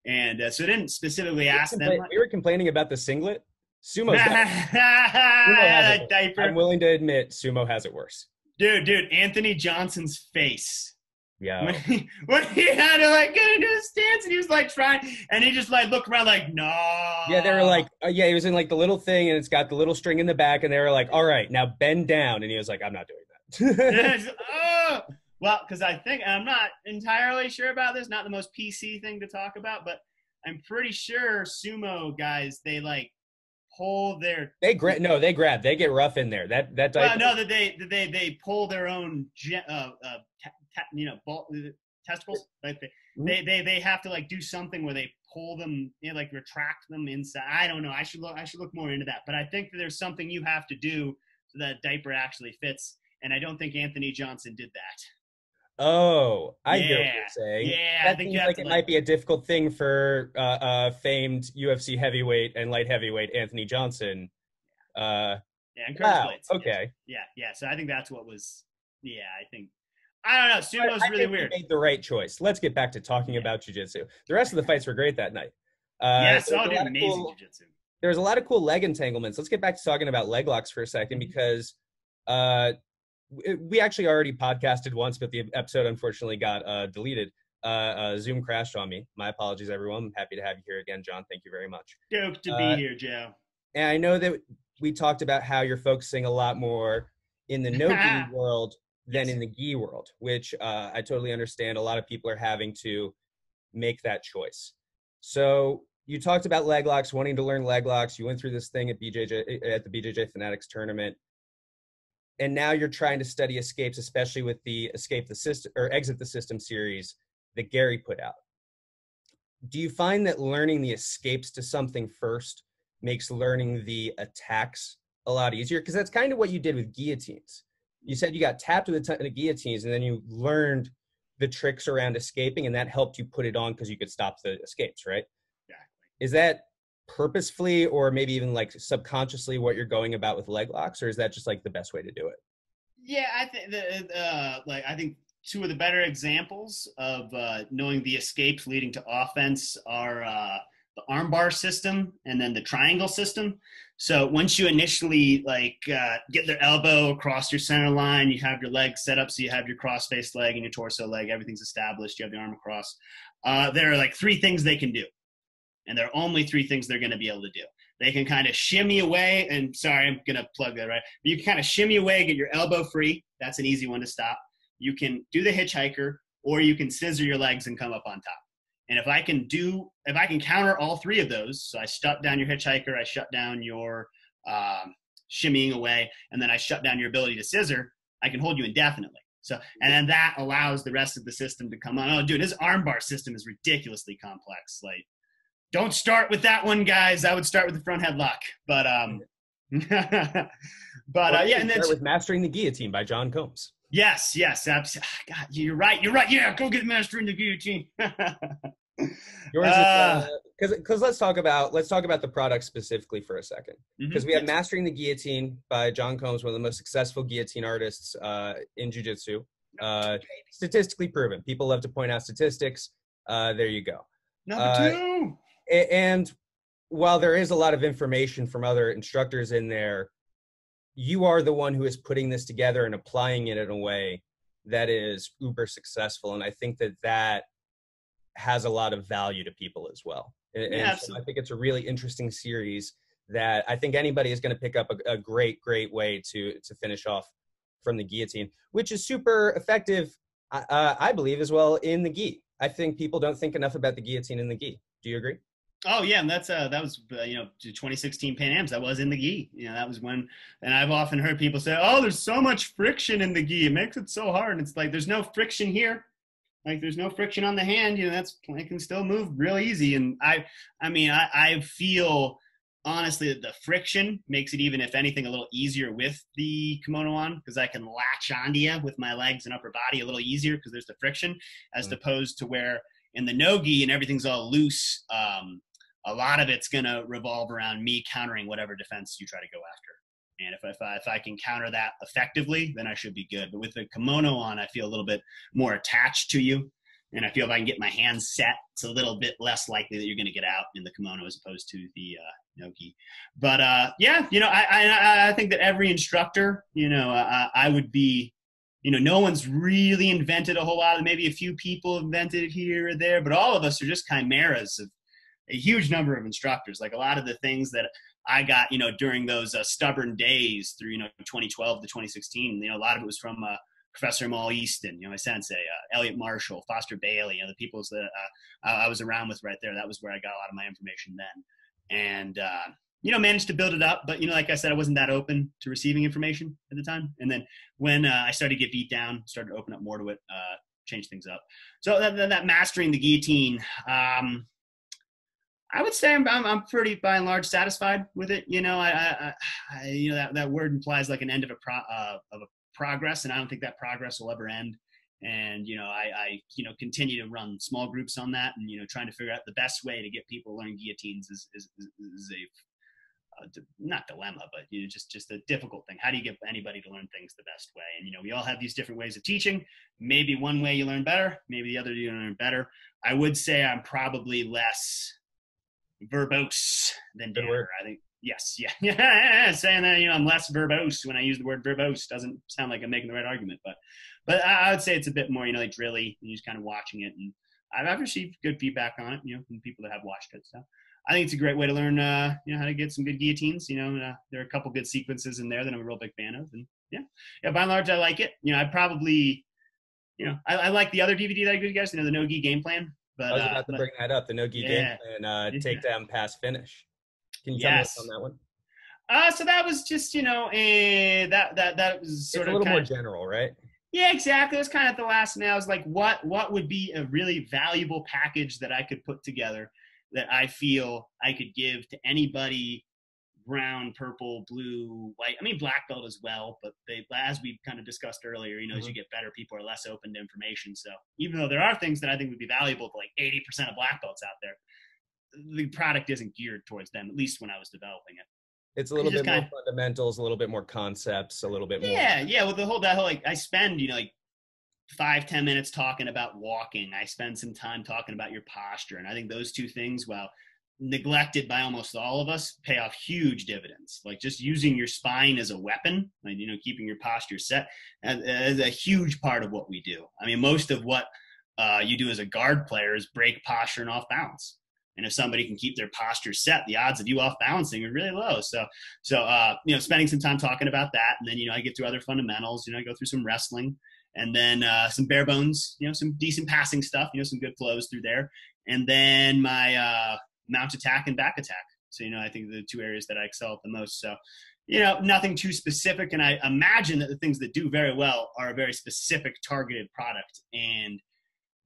And so I didn't specifically ask them. We were complaining about the singlet. Sumo has it. Diaper. I'm willing to admit sumo has it worse. Dude, Anthony Johnson's face. Yeah. When he had to like get into his stance and he was like trying, and he just like looked around like, no. Yeah, they were like, he was in like the little thing and it's got the little string in the back and they were like, all right, now bend down. And he was like, I'm not doing that. Well, because I think, I'm not entirely sure about this, not the most PC thing to talk about, but I'm pretty sure sumo guys, they like pull their. They grab. They get rough in there. That diaper. Well, no, that they pull their own testicles. Like they have to like do something where they pull them, like retract them inside. I don't know. I should look more into that. But I think that there's something you have to do so that diaper actually fits. And I don't think Anthony Johnson did that. Oh, I hear what you're saying. Yeah, that seems like it might be a difficult thing for famed UFC heavyweight and light heavyweight Anthony Johnson. And wow. Okay. Yeah. So I think that's what was. Yeah, I don't know. Sumo's really weird. Made the right choice. Let's get back to talking about jiu-jitsu. The rest of the fights were great that night. Yes, amazing jiu-jitsu. There's a lot of cool leg entanglements. Let's get back to talking about leg locks for a second because we actually already podcasted once, but the episode unfortunately got deleted. Zoom crashed on me. My apologies, everyone. I'm happy to have you here again, John. Thank you very much. Stoked to be here, Joe. And I know that we talked about how you're focusing a lot more in the no-gi world than in the gi world, which I totally understand. A lot of people are having to make that choice. So you talked about leg locks, wanting to learn leg locks. You went through this thing at the BJJ Fanatics tournament. And now you're trying to study escapes, especially with the Escape the System or Exit the System series that Gary put out. Do you find that learning the escapes to something first makes learning the attacks a lot easier? Because that's kind of what you did with guillotines. You said you got tapped with a ton of guillotines and then you learned the tricks around escaping and that helped you put it on because you could stop the escapes, right? Exactly. Is that purposefully or maybe even like subconsciously what you're going about with leg locks, or is that just like the best way to do it? Yeah, I think I think two of the better examples of knowing the escapes leading to offense are the armbar system and then the triangle system. So once you initially get their elbow across your center line, you have your leg set up so you have your cross-faced leg and your torso leg, everything's established, you have the arm across. There are like three things they can do. And there are only three things they're going to be able to do. They can kind of shimmy away, and sorry, I'm going to plug that, right? But you can kind of shimmy away, get your elbow free. That's an easy one to stop. You can do the hitchhiker, or you can scissor your legs and come up on top. And if I can counter all three of those, so I shut down your hitchhiker, I shut down your shimmying away, and then I shut down your ability to scissor, I can hold you indefinitely. So, and then that allows the rest of the system to come on. Oh, dude, his armbar system is ridiculously complex. Like, don't start with that one, guys. I would start with the front headlock. But yeah, and then start with Mastering the Guillotine by John Combs. Yes, God, you're right. Yeah, go get Mastering the Guillotine. Because let's talk about the product specifically for a second. Because we have Mastering the Guillotine by John Combs, one of the most successful guillotine artists in jiu-jitsu. Statistically proven. People love to point out statistics. There you go. Number two. And while there is a lot of information from other instructors in there, you are the one who is putting this together and applying it in a way that is uber successful. And I think that has a lot of value to people as well. And so I think it's a really interesting series that I think anybody is going to pick up a great way to finish off from the guillotine, which is super effective, I believe, as well in the gi. I think people don't think enough about the guillotine in the gi. Do you agree? Oh yeah, and that was 2016 Pan Ams. That was in the gi. That was when. And I've often heard people say, "Oh, there's so much friction in the gi. It makes it so hard." And it's like there's no friction here. Like there's no friction on the hand. I can still move real easy. And I feel honestly that the friction makes it, even if anything, a little easier with the kimono on, because I can latch onto you with my legs and upper body a little easier because there's the friction, as opposed to where in the no-gi and everything's all loose. A lot of it's going to revolve around me countering whatever defense you try to go after. And if I can counter that effectively, then I should be good. But with the kimono on, I feel a little bit more attached to you. And I feel if I can get my hands set, it's a little bit less likely that you're going to get out in the kimono as opposed to the no-gi. But I think that every instructor, I would be, no one's really invented a whole lot. Maybe a few people invented it here or there, but all of us are just chimeras of a huge number of instructors. Like a lot of the things that I got, during those stubborn days through, 2012 to 2016, a lot of it was from Professor Mal Easton, my sensei, Elliot Marshall, Foster Bailey, the people that I was around with right there. That was where I got a lot of my information then. And, managed to build it up. But, like I said, I wasn't that open to receiving information at the time. And then when I started to get beat down, started to open up more to it, change things up. So that mastering the guillotine, I would say I'm pretty, by and large, satisfied with it. That word implies like an end of a progress, and I don't think that progress will ever end. And I continue to run small groups on that, and trying to figure out the best way to get people learning guillotines is a not dilemma, but just a difficult thing. How do you get anybody to learn things the best way? And we all have these different ways of teaching. Maybe one way you learn better, maybe the other you learn better. I would say I'm probably less verbose than Danner. I think yes, yeah. Saying that I'm less verbose when I use the word verbose doesn't sound like I'm making the right argument, but I would say it's a bit more like drilly, and just kind of watching it. And I've received good feedback on it, from people that have watched it. So I think it's a great way to learn, how to get some good guillotines. There are a couple good sequences in there that I'm a real big fan of, and yeah. By and large, I like it. I probably, I like the other DVD that I give you guys. The no-gi Gameplan. But, I was about to bring that up, the no-gi Gameplan, takedown, pass, finish. Can you tell me what's on that one? So that was just, that was sort of a little more general, right? Yeah, exactly. It was kind of at the last minute. I was like, what would be a really valuable package that I could put together that I feel I could give to anybody, brown, purple, blue, white. I mean, black belt as well, but as we kind of discussed earlier, as you get better, people are less open to information. So even though there are things that I think would be valuable to like 80% of black belts out there, the product isn't geared towards them, at least when I was developing it. It's a little bit more fundamentals, a little bit more concepts, a little bit more. Yeah. Well, that whole, I spend, 5-10 minutes talking about walking. I spend some time talking about your posture. And I think those two things, while neglected by almost all of us, pay off huge dividends. Like just using your spine as a weapon, like, keeping your posture set is a huge part of what we do. I mean, most of what you do as a guard player is break posture and off balance. And if somebody can keep their posture set, the odds of you off balancing are really low. So spending some time talking about that. And then, I get through other fundamentals, I go through some wrestling, and then some bare bones, some decent passing stuff, some good flows through there. And then my mount attack and back attack. So, I think the two areas that I excel at the most. So, nothing too specific. And I imagine that the things that do very well are a very specific targeted product. And,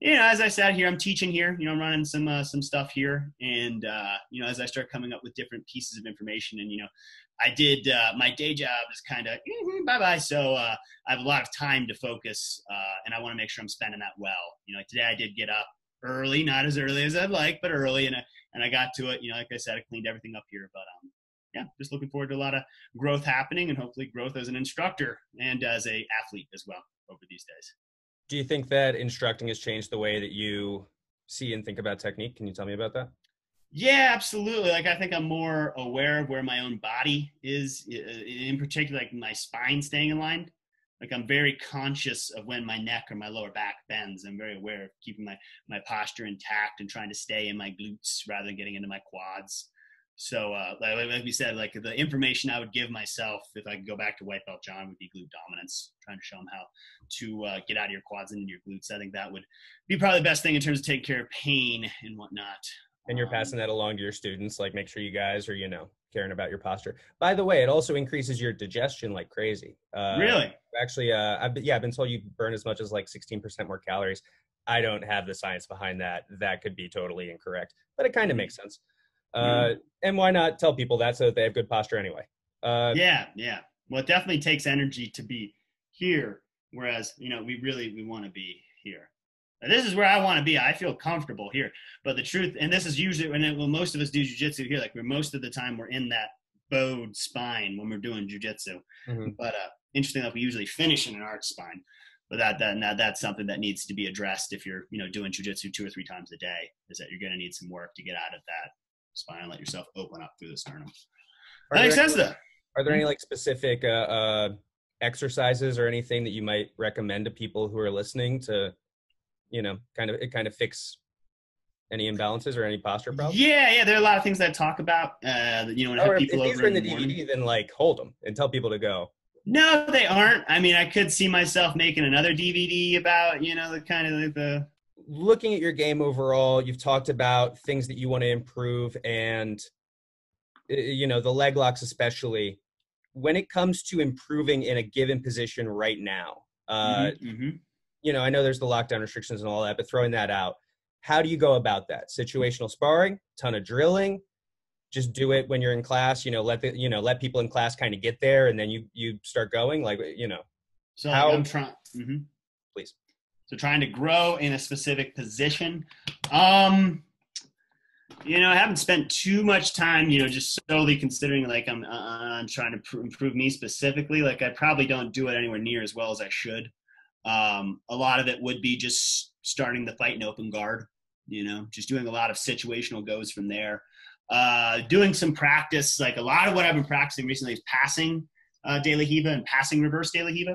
as I said here, I'm teaching here, I'm running some stuff here. And, as I start coming up with different pieces of information, and, I did, my day job is kind of bye-bye. So I have a lot of time to focus, and I want to make sure I'm spending that well. Like today I did get up early, not as early as I'd like, but early. And I got to it, like I said, I cleaned everything up here, but just looking forward to a lot of growth happening, and hopefully growth as an instructor and as a athlete as well over these days. Do you think that instructing has changed the way that you see and think about technique? Can you tell me about that? Yeah, absolutely. Like, I think I'm more aware of where my own body is, in particular, like my spine staying in line. Like I'm very conscious of when my neck or my lower back bends. I'm very aware of keeping my posture intact and trying to stay in my glutes rather than getting into my quads. So like we said, like the information I would give myself if I could go back to white belt John would be glute dominance, trying to show him how to get out of your quads and into your glutes. I think that would be probably the best thing in terms of taking care of pain and whatnot. And you're passing that along to your students, like make sure you guys are, caring about your posture. By the way, it also increases your digestion like crazy. Really? Actually, I've been told you burn as much as like 16% more calories. I don't have the science behind that. That could be totally incorrect, but it kind of makes sense. And why not tell people that so that they have good posture anyway? Yeah. Well, it definitely takes energy to be here, whereas, we want to be here. Now, this is where I want to be. I feel comfortable here. But the truth, and this is usually when most of us do jiu-jitsu here, like most of the time we're in that bowed spine when we're doing jiu-jitsu. Mm-hmm. But interesting enough, we usually finish in an arch spine. But that's something that needs to be addressed if you're, doing jiu-jitsu 2 or 3 times a day, is that you're going to need some work to get out of that spine and let yourself open up through the sternum. That makes sense, though. Are there any like specific exercises or anything that you might recommend to people who are listening to, kind of fix any imbalances or any posture problems? Yeah. There are a lot of things that I talk about. When I have people over in the DVD, then like hold them and tell people to go. No, they aren't. I mean, I could see myself making another DVD about, the kind of like the. Looking at your game overall, you've talked about things that you want to improve and, the leg locks especially. When it comes to improving in a given position right now, I know there's the lockdown restrictions and all that, but throwing that out, how do you go about that? Situational sparring, ton of drilling, just do it when you're in class, let people in class kind of get there and then you start going So how I'm trying, please. So trying to grow in a specific position. I haven't spent too much time, just solely considering like I'm trying to improve me specifically. Like I probably don't do it anywhere near as well as I should. A lot of it would be just starting the fight in open guard, just doing a lot of situational goes from there. Doing some practice, like a lot of what I've been practicing recently is passing De La Riva and passing reverse De La Riva.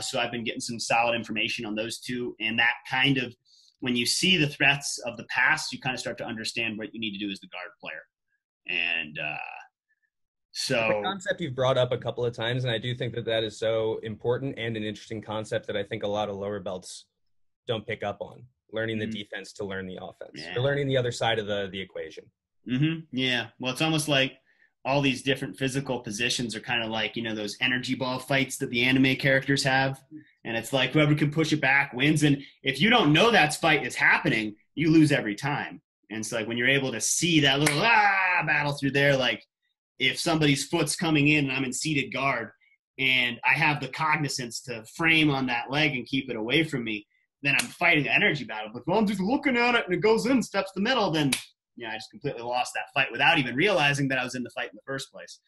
So I've been getting some solid information on those two. And that kind of, when you see the threats of the pass, you kind of start to understand what you need to do as the guard player. And so the concept you've brought up a couple of times, and I do think that is so important and an interesting concept that I think a lot of lower belts don't pick up on. Learning the defense to learn the offense, or learning the other side of the equation. Yeah. Well, it's almost like all these different physical positions are kind of like, those energy ball fights that the anime characters have. And it's like whoever can push it back wins. And if you don't know that fight is happening, you lose every time. And so like when you're able to see that little battle through there, like if somebody's foot's coming in and I'm in seated guard and I have the cognizance to frame on that leg and keep it away from me, then I'm fighting an energy battle. But if I'm just looking at it and it goes in, steps the middle, then I just completely lost that fight without even realizing that I was in the fight in the first place.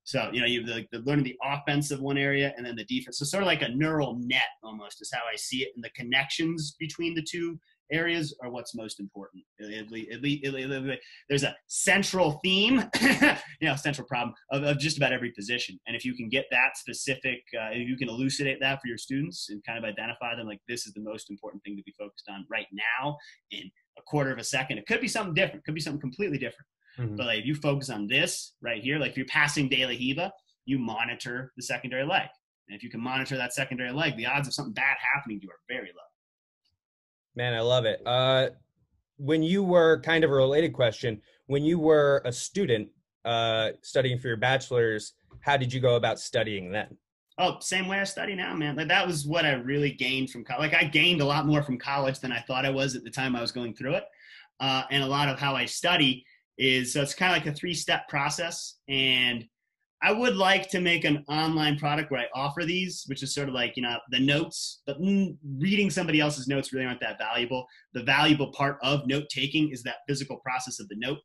So, you've the learning the offense of one area and then the defense. So sort of like a neural net almost is how I see it. And the connections between the two areas are what's most important. There's a central theme, central problem of just about every position. And if you can get that specific, if you can elucidate that for your students and kind of identify them, like this is the most important thing to be focused on right now in a quarter of a second. It could be something different. Could be something completely different. But like if you focus on this right here, like if you're passing De La Riva, you monitor the secondary leg. And if you can monitor that secondary leg, the odds of something bad happening to you are very low. Man, I love it. When you were, kind of a related question, when you were a student studying for your bachelor's, how did you go about studying then? Oh, same way I study now, man. Like that was what I really gained from college. Like I gained a lot more from college than I thought I was at the time I was going through it. And a lot of how I study is, so it's kind of like a 3-step process. And I would like to make an online product where I offer these, which is sort of like, the notes, but reading somebody else's notes really aren't that valuable. The valuable part of note taking is that physical process of the note.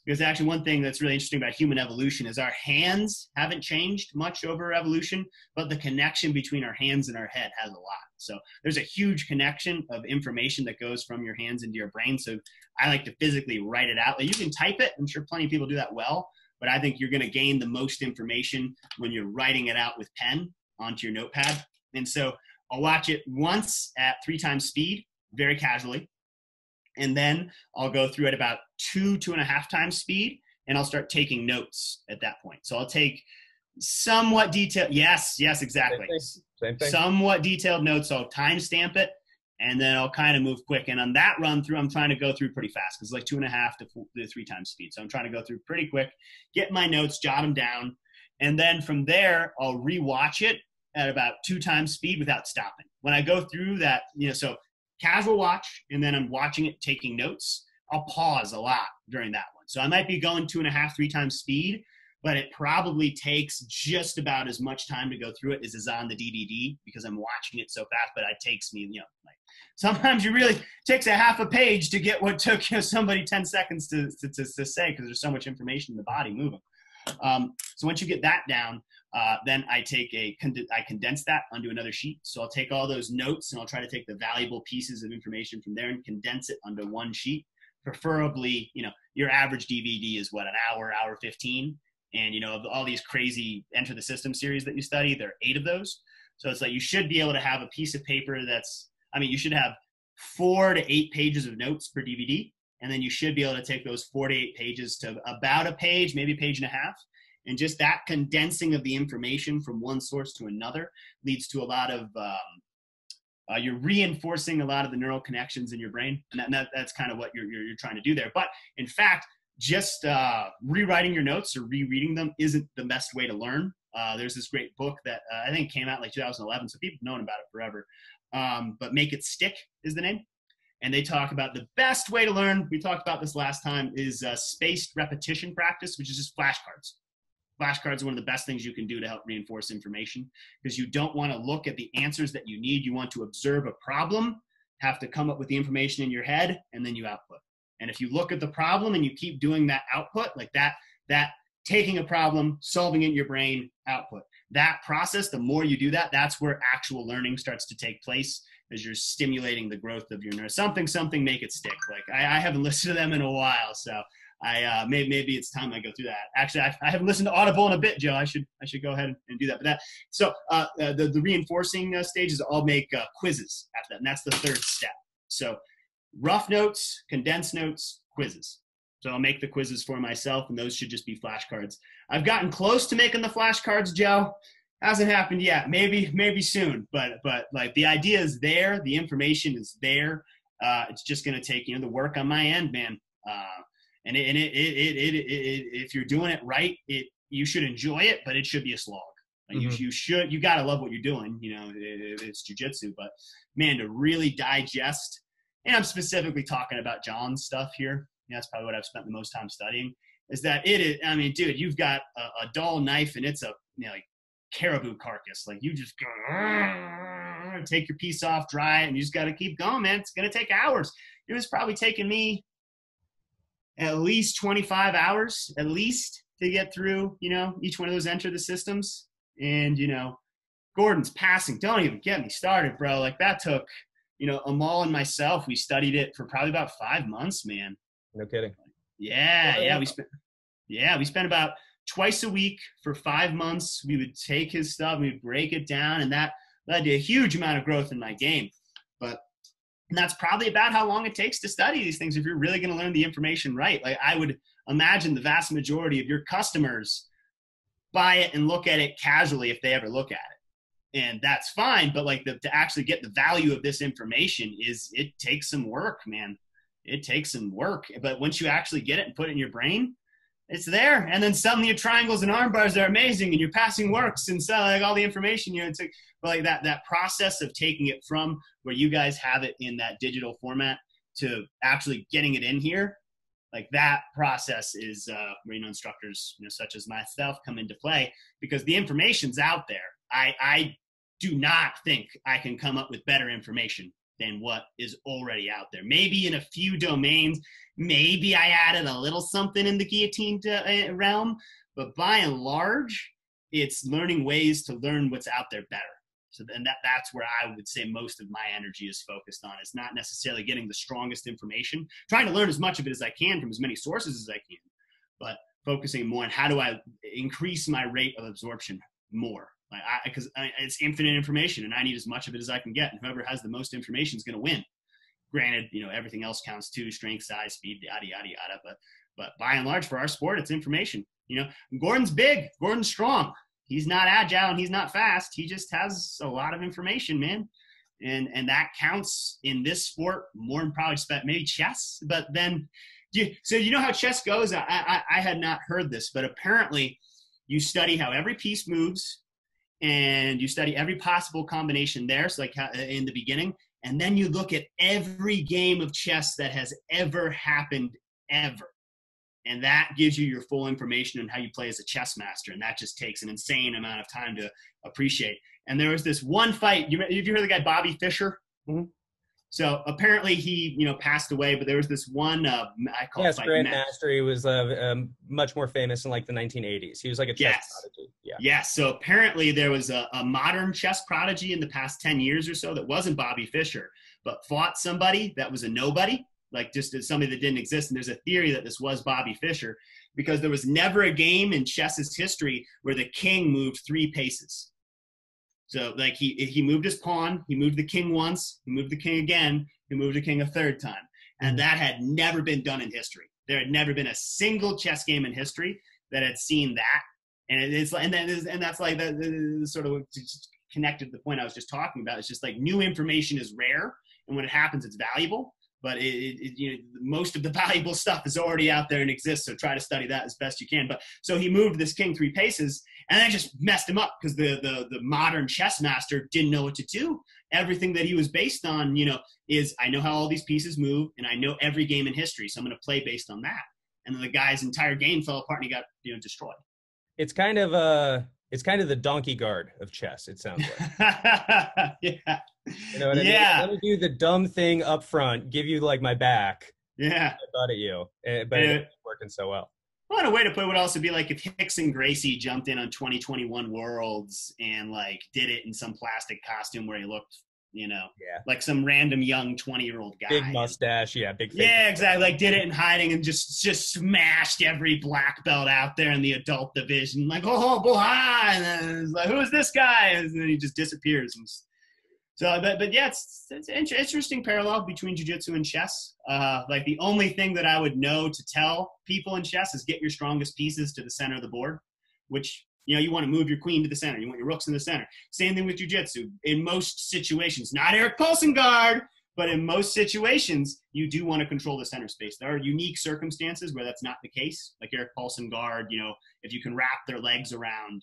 Because actually one thing that's really interesting about human evolution is our hands haven't changed much over evolution, but the connection between our hands and our head has a lot. So there's a huge connection of information that goes from your hands into your brain. So I like to physically write it out. Like you can type it. I'm sure plenty of people do that well, but I think you're going to gain the most information when you're writing it out with pen onto your notepad. And so I'll watch it once at 3 times speed, very casually. And then I'll go through at about 2.5 times speed, and I'll start taking notes at that point. So I'll take somewhat detailed, yes, exactly. Same thing. Somewhat detailed notes. So I'll timestamp it, and then I'll kind of move quick. And on that run through, I'm trying to go through pretty fast because it's like 2.5 to 3 times speed. So I'm trying to go through pretty quick, get my notes, jot them down. And then from there, I'll rewatch it at about 2 times speed without stopping. When I go through that, so casual watch, and then I'm watching it, taking notes, I'll pause a lot during that one. So I might be going 2.5, 3 times speed, but it probably takes just about as much time to go through it as is on the DVD because I'm watching it so fast, but it takes me, like sometimes you really takes a half a page to get what took somebody 10 seconds to say because there's so much information in the body moving. So once you get that down, then I condense that onto another sheet. So I'll take all those notes and I'll try to take the valuable pieces of information from there and condense it onto one sheet. Preferably, your average DVD is what, an hour 15. And, of all these crazy Enter the System series that you study, there are 8 of those. So it's like you should be able to have a piece of paper you should have 4 to 8 pages of notes per DVD. And then you should be able to take those 4 to 8 pages to about a page, maybe a page and a half. And just that condensing of the information from one source to another leads to a lot of, you're reinforcing a lot of the neural connections in your brain. And that's kind of what you're trying to do there. But in fact, just rewriting your notes or rereading them isn't the best way to learn. There's this great book that I think came out in like 2011, so people have known about it forever. But Make It Stick is the name. And they talk about the best way to learn, we talked about this last time, is spaced repetition practice, which is just flashcards. Flashcards are one of the best things you can do to help reinforce information because you don't want to look at the answers that you need. You want to observe a problem, have to come up with the information in your head, and then you output. And if you look at the problem and you keep doing that output, like that taking a problem, solving it in your brain, output. That process, the more you do that, that's where actual learning starts to take place as you're stimulating the growth of your nerve. Something, Make It Stick. Like I haven't listened to them in a while, so maybe it's time I go through that. Actually, I haven't listened to Audible in a bit, Joe. I should go ahead and do that. But the reinforcing stages, I'll make quizzes after that, and that's the third step. So rough notes, condensed notes, quizzes. So I'll make the quizzes for myself, and those should just be flashcards. I've gotten close to making the flashcards, Joe. Hasn't happened yet. Maybe soon. But like the idea is there, the information is there. It's just going to take the work on my end, man. And if you're doing it right, you should enjoy it, but it should be a slog. Like you got to love what you're doing. It's jujitsu, but man, to really digest. And I'm specifically talking about John's stuff here. That's probably what I've spent the most time studying. Is that it is? I mean, dude, you've got a dull knife and it's a like caribou carcass. Like you just go, take your piece off, dry it, and you just got to keep going, man. It's gonna take hours. It was probably taking me at least 25 hours, at least, to get through. Each one of those Enter the Systems, and Gordon's passing. Don't even get me started, bro. Like that took. Amal and myself, we studied it for probably about 5 months, man. No kidding. Yeah. We spent about twice a week for 5 months. We would take his stuff, we'd break it down, and that led to a huge amount of growth in my game. And that's probably about how long it takes to study these things if you're really going to learn the information right. Like I would imagine the vast majority of your customers buy it and look at it casually if they ever look at it. And that's fine, but like to actually get the value of this information it takes some work, man. It takes some work. But once you actually get it and put it in your brain, it's there. And then suddenly your triangles and arm bars are amazing and your passing works and so like all the information, it's like, but like that process of taking it from where you guys have it in that digital format to actually getting it in here, like that process is where instructors such as myself come into play because the information's out there. I do not think I can come up with better information than what is already out there. Maybe in a few domains, maybe I added a little something in the guillotine realm, but by and large, it's learning ways to learn what's out there better. So then that's where I would say most of my energy is focused on. It's not necessarily getting the strongest information, trying to learn as much of it as I can from as many sources as I can, but focusing more on how do I increase my rate of absorption more. Like, because it's infinite information, and I need as much of it as I can get. And whoever has the most information is going to win. Granted, everything else counts too: strength, size, speed, yada yada yada. But by and large, for our sport, it's information. Gordon's big, Gordon's strong. He's not agile and he's not fast. He just has a lot of information, man. And that counts in this sport more than probably maybe chess. But then, so how chess goes? I had not heard this, but apparently you study how every piece moves, and you study every possible combination there. So like in the beginning, and then you look at every game of chess that has ever happened ever. And that gives you your full information on how you play as a chess master. And that just takes an insane amount of time to appreciate. And there was this one fight. Did you hear the guy Bobby Fischer? Mm-hmm. So apparently he, passed away. But there was this one, I call it Grandmaster. He was much more famous in like the 1980s. He was like a chess prodigy. Yeah. Yes. So apparently there was a modern chess prodigy in the past 10 years or so that wasn't Bobby Fischer, but fought somebody that was a nobody. Like just as somebody that didn't exist. And there's a theory that this was Bobby Fischer, because there was never a game in chess's history where the king moved 3 paces. So like he moved his pawn, he moved the king once, he moved the king again, he moved the king a 3rd time. And that had never been done in history. There had never been a single chess game in history that had seen that. And that's like the sort of connected to the point I was just talking about. It's just like new information is rare, and when it happens, it's valuable. But most of the valuable stuff is already out there and exists. So try to study that as best you can. But so he moved this king 3 paces, and that just messed him up, because the modern chess master didn't know what to do. Everything that he was based on, is I know how all these pieces move, and I know every game in history, so I'm going to play based on that. And then the guy's entire game fell apart, and he got destroyed. It's kind of the donkey guard of chess. It sounds like. Yeah. You know what I mean? Let me do the dumb thing up front, give you like my back. Yeah. I thought at you, but it's working so well. Well, and a way to put it would also be like if Hicks and Gracie jumped in on 2021 Worlds and like did it in some plastic costume where he looked, like some random young 20-year-old guy. Big mustache, big face. Yeah, exactly. Like did it in hiding and just smashed every black belt out there in the adult division. Like, oh, boy, and then it's like, who is this guy? And then he just disappears. And so, but yeah, it's an interesting parallel between jiu-jitsu and chess. Like the only thing that I would know to tell people in chess is get your strongest pieces to the center of the board, which, you want to move your queen to the center. You want your rooks in the center. Same thing with jiu-jitsu. In most situations, not Eric Paulson guard, but in most situations, you do want to control the center space. There are unique circumstances where that's not the case. Like Eric Paulson guard, if you can wrap their legs around,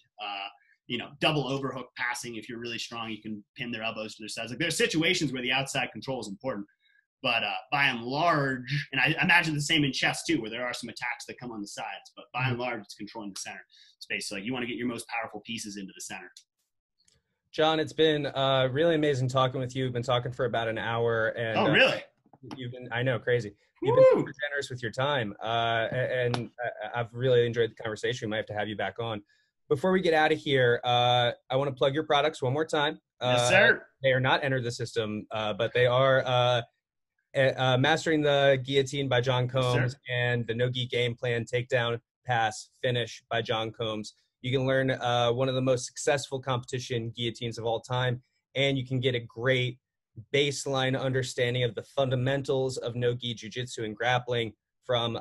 double overhook passing. If you're really strong, you can pin their elbows to their sides. Like there are situations where the outside control is important, but by and large, and I imagine the same in chess too, where there are some attacks that come on the sides, but by and large, it's controlling the center space. So like you want to get your most powerful pieces into the center. John, it's been really amazing talking with you. We've been talking for about an hour, and oh, really? I know, crazy. You've been super generous with your time, and I've really enjoyed the conversation. We might have to have you back on. Before we get out of here, I want to plug your products one more time. Yes, sir. They are not entered the system, but they are Mastering the Guillotine by John Combs, and the No-Gi Gameplan Takedown Pass Finish by John Combs. You can learn one of the most successful competition guillotines of all time, and you can get a great baseline understanding of the fundamentals of no-gi jiu-jitsu and grappling from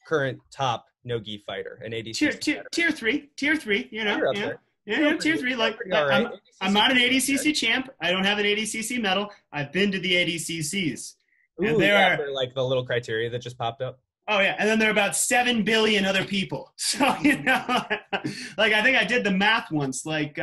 current top no-gi fighter, an ADCC tier three, tier 3, tier 3. Like right. I'm not an ADCC champ. I don't have an ADCC medal. I've been to the ADCCs. Ooh, and there are like the little criteria that just popped up. Oh yeah, and then there are about 7 billion other people. So like I think I did the math once. Like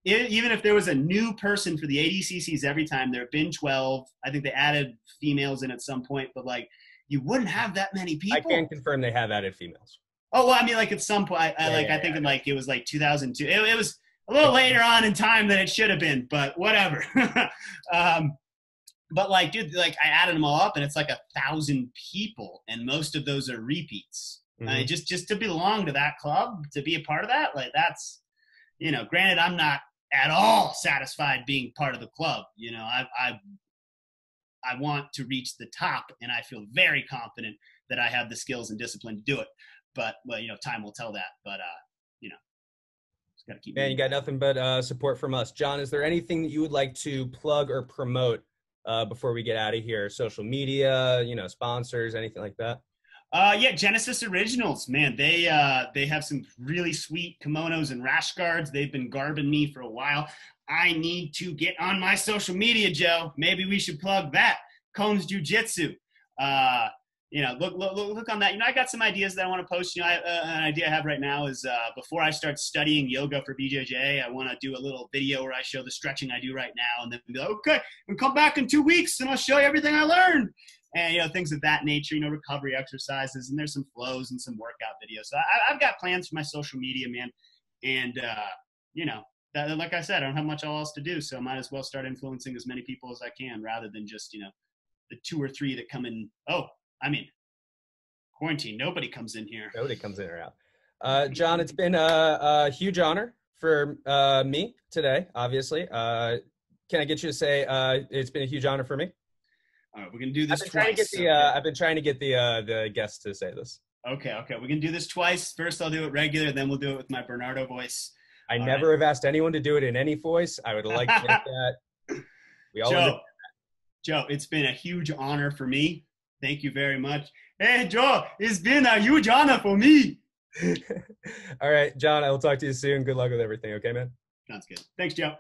even if there was a new person for the ADCCs every time, there have been 12. I think they added females in at some point, but like you wouldn't have that many people. I can confirm they have added females. Oh well, I mean, like at some point, I think in like it was like 2002. It was a little later on in time than it should have been, but whatever. But like, dude, like I added them all up, and it's like 1,000 people, and most of those are repeats. Mm-hmm. Just to belong to that club, to be a part of that, like that's, granted, I'm not at all satisfied being part of the club. I want to reach the top, and I feel very confident that I have the skills and discipline to do it. but well, you know, time will tell that. But you know, just gotta keep. Man, you got nothing but support from us. John, is there anything that you would like to plug or promote before we get out of here? Social media, you know, sponsors, anything like that? Yeah, Genesis Originals, man. They have some really sweet kimonos and rash guards. They've been garbing me for a while. I need to get on my social media, Joe. Maybe we should plug that. Combs Jiu-Jitsu. You know, look on that. You know, I got some ideas that I want to post. You know, an idea I have right now is before I start studying yoga for BJJ, I want to do a little video where I show the stretching I do right now, and then be like, okay, we'll come back in 2 weeks and I'll show you everything I learned. And, you know, things of that nature, you know, recovery exercises, and there's some flows and some workout videos. So I've got plans for my social media, man. And, you know, like I said, I don't have much else to do, so I might as well start influencing as many people as I can rather than just, you know, the 2 or 3 that come in. Oh, I mean, quarantine, nobody comes in here. Nobody comes in or out. John, it's been a huge honor for me today, obviously. Can I get you to say it's been a huge honor for me? All right, we're gonna do this I've been twice. I've been trying to get the guests to say this. Okay, we're gonna do this twice. First, I'll do it regular, then we'll do it with my Bernardo voice. I never have asked anyone to do it in any voice. I would like to get that. We all Joe, it's been a huge honor for me. Thank you very much. Hey, Joe, it's been a huge honor for me. All right, John, I will talk to you soon. Good luck with everything. Okay, man? Sounds good. Thanks, Joe.